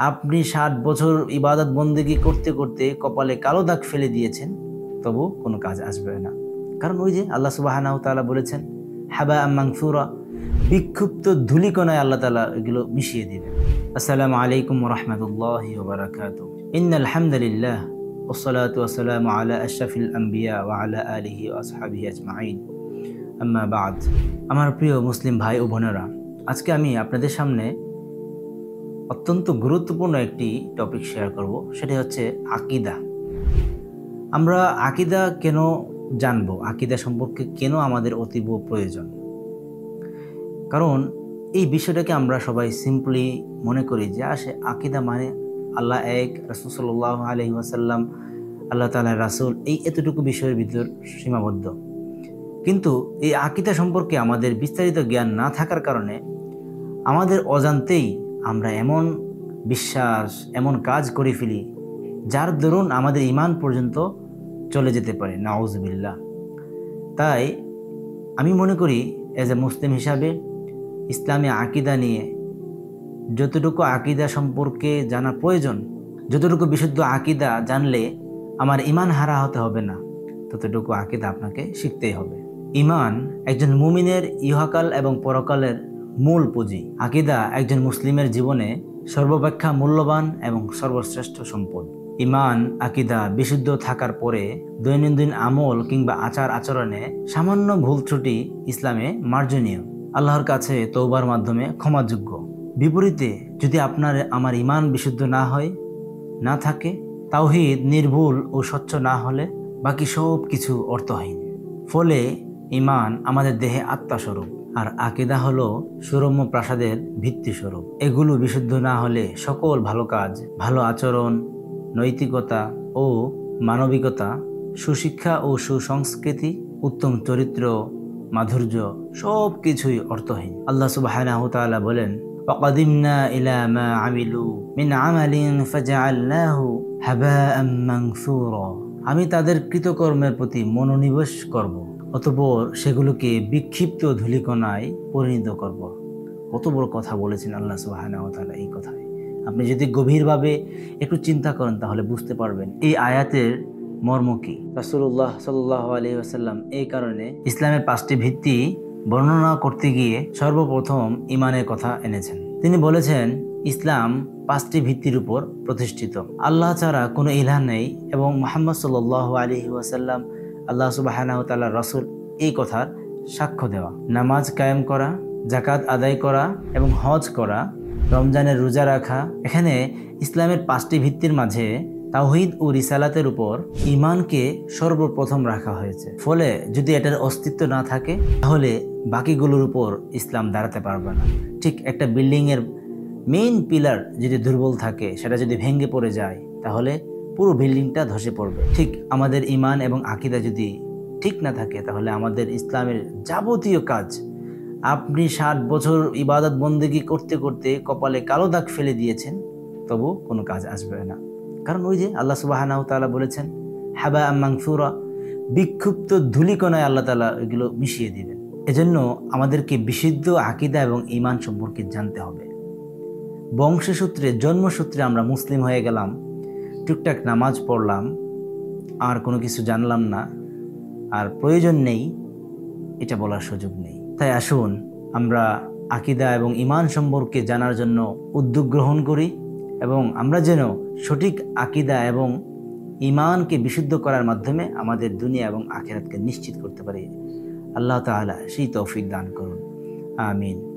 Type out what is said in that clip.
আপনি 60 বছর ইবাদত বন্দেগী করতে করতে কপালে কালো দাগ ফেলে দিয়েছেন, তবু কোনো কাজ আসবে না। কারণ ওই যে আল্লাহ সুবহানাহু ওয়া তাআলা বলেছেন, হাবা মানসুরা, বিক্ষুব্ধ ধূলিকণায় আল্লাহ তাআলা এগুলো মিশিয়ে দিবেন। আসসালামু আলাইকুম ওয়া রাহমাতুল্লাহি ওয়া বারাকাতুহু। ইন্নাল হামদুলিল্লাহ ওয়াসসালাতু ওয়াসসালামু আলা আশরাফিল আমবিয়া ওয়া আলা আলিহি ওয়া আসহাবিহি আজমাইন। আম্মা বা'দ। আমার প্রিয় মুসলিম ভাই ও বোনেরা, আজকে আমি আপনাদের সামনে অত্যন্ত গুরুত্বপূর্ণ একটি টপিক শেয়ার করব। সেটি হচ্ছে আকীদা। আমরা আকীদা কেন জানবো, আকীদা সম্পর্কে কেন আমাদের অতীব প্রয়োজন? কারণ এই বিষয়টাকে আমরা সবাই সিম্পলি মনে করি যে আকীদা মানে আল্লাহ এক, রাসূল সাল্লাল্লাহু আলাইহি ওয়াসাল্লাম আল্লাহ তাআলার রাসূল, এই এতটুকু বিষয়ের ভিতর সীমাবদ্ধ। কিন্তু এই আকীদা সম্পর্কে আমাদের বিস্তারিত জ্ঞান না থাকার কারণে আমাদের অজান্তেই আমরা এমন বিশ্বাস, এমন কাজ করে ফেলি যার দরুন আমাদের ঈমান পর্যন্ত চলে যেতে পারে, নাউযুবিল্লাহ। তাই আমি মনে করি এজ এ মুসলিম হিসাবে ইসলামী আকীদা নিয়ে যতটুকু আকীদা সম্পর্কে জানা প্রয়োজন, যতটুকু বিশুদ্ধ আকীদা জানলে আমার ঈমান হারা হতে হবে না, ততটুকু আকীদা আপনাকে শিখতেই হবে। ঈমান একজন মুমিনের ইহকাল এবং পরকালের মূল পুঁজি। আকীদা একজন মুসলিমের জীবনে সর্বাপেক্ষা মূল্যবান এবং সর্বশ্রেষ্ঠ সম্পদ। ঈমান আকীদা বিশুদ্ধ থাকার পরে দৈনন্দিন আমল কিংবা আচার আচরণে সামান্য ভুল ত্রুটি ইসলামে মার্জনীয়, আল্লাহর কাছে তওবার মাধ্যমে ক্ষমাযোগ্য। বিপরীতে যদি আমার ঈমান বিশুদ্ধ না থাকে, তাওহীদ নির্ভুল ও স্বচ্ছ না হলে বাকি সব কিছু অর্থহীন। ফলে ঈমান আমাদের দেহে আত্মাস্বরূপ, আর আকীদা হলো সুরম্য প্রাসাদের ভিত্তিস্বরূপ। এগুলো বিশুদ্ধ না হলে সকল ভালো কাজ, ভালো আচরণ, নৈতিকতা ও মানবিকতা, সুশিক্ষা ও সুসংস্কৃতি, উত্তম চরিত্র, মাধুর্য সব কিছুই অর্থহীন। আল্লাহ সুবহানাহু ওয়া তাআলা বলেন, ওয়াকাদিমনা ইলা মা আমিলু মিন আমালিন ফাজআলনাহু হাবাআম মানসুরা। আমি তাদের কৃতকর্মের প্রতি মনোনিবেশ করব, অতঃপর সেগুলোকে বিক্ষিপ্ত ধূলিকণায় পরিণত করব। কত বড় কথা বলেছেন আল্লাহ সুবহানাহু ওয়া তাআলা এই কথায়। আপনি যদি গভীরভাবে একটু চিন্তা করেন তাহলে বুঝতে পারবেন এই আয়াতের মর্ম কি। রাসূলুল্লাহ সাল্লাল্লাহু আলাইহি ওয়াসাল্লাম এই কারণে ইসলামের 5টি ভিত্তি বর্ণনা করতে গিয়ে সর্বপ্রথম ঈমানের কথা এনেছেন। তিনি বলেছেন, ইসলাম 5টি ভিত্তির উপর প্রতিষ্ঠিত। আল্লাহ ছাড়া কোনো ইলাহ নেই এবং মুহাম্মদ সাল্লাল্লাহু আলাইহি ওয়াসাল্লাম আল্লাহ সুবহানাহু ওয়া তাআলার রাসূল, এই কথার সাক্ষ্য দেওয়া। নামাজ কায়েম করা, যাকাত আদায় করা এবং হজ করা, রমজানের রোজা রাখা। এখানে ইসলামের 5টি ভিত্তির মাঝে তাওহীদ ও রিসালাতের উপর ঈমানকে সর্বপ্রথম রাখা হয়েছে। ফলে যদি এটার অস্তিত্ব না থাকে তাহলে বাকিগুলোর উপর ইসলাম দাঁড়াতে পারবে না। ঠিক একটা বিল্ডিংয়ের মেইন পিলার যদি দুর্বল থাকে, সেটা যদি ভেঙে পড়ে যায় তাহলে পুরো বিল্ডিংটা ধসে পড়বে। ঠিক আমাদের ঈমান এবং আকীদা যদি ঠিক না থাকে তাহলে আমাদের ইসলামের যাবতীয় কাজ, আপনি 60 বছর ইবাদত বন্দেগী করতে করতে কপালে কালো দাগ ফেলে দিয়েছেন, তবু কোনো কাজ আসবে না। কারণ ওই যে আল্লাহ সুবহানাহু ওয়া তাআলা বলেছেন, হাবা মানসুরা, বিক্ষুব্ধ ধূলিকণায় আল্লাহ তাআলা এগুলো মিশিয়ে দিবেন। এজন্য আমাদেরকে বিশুদ্ধ আকীদা এবং ঈমান সম্পর্কে জানতে হবে। বংশসূত্রে, জন্মসূত্রে আমরা মুসলিম হয়ে গেলাম, টুকটাক নামাজ পড়লাম, আর কোনো কিছু জানলাম না, আর প্রয়োজন নেই, এটা বলার সুযোগ নেই। তাই আসুন আমরা আকীদা এবং ঈমান সম্পর্কে জানার জন্য উদ্যোগ গ্রহণ করি এবং আমরা যেন সঠিক আকীদা এবং ঈমানকে বিশুদ্ধ করার মাধ্যমে আমাদের দুনিয়া এবং আখিরাতকে নিশ্চিত করতে পারি। আল্লাহ তাআলা সেই তৌফিক দান করুন। আমিন।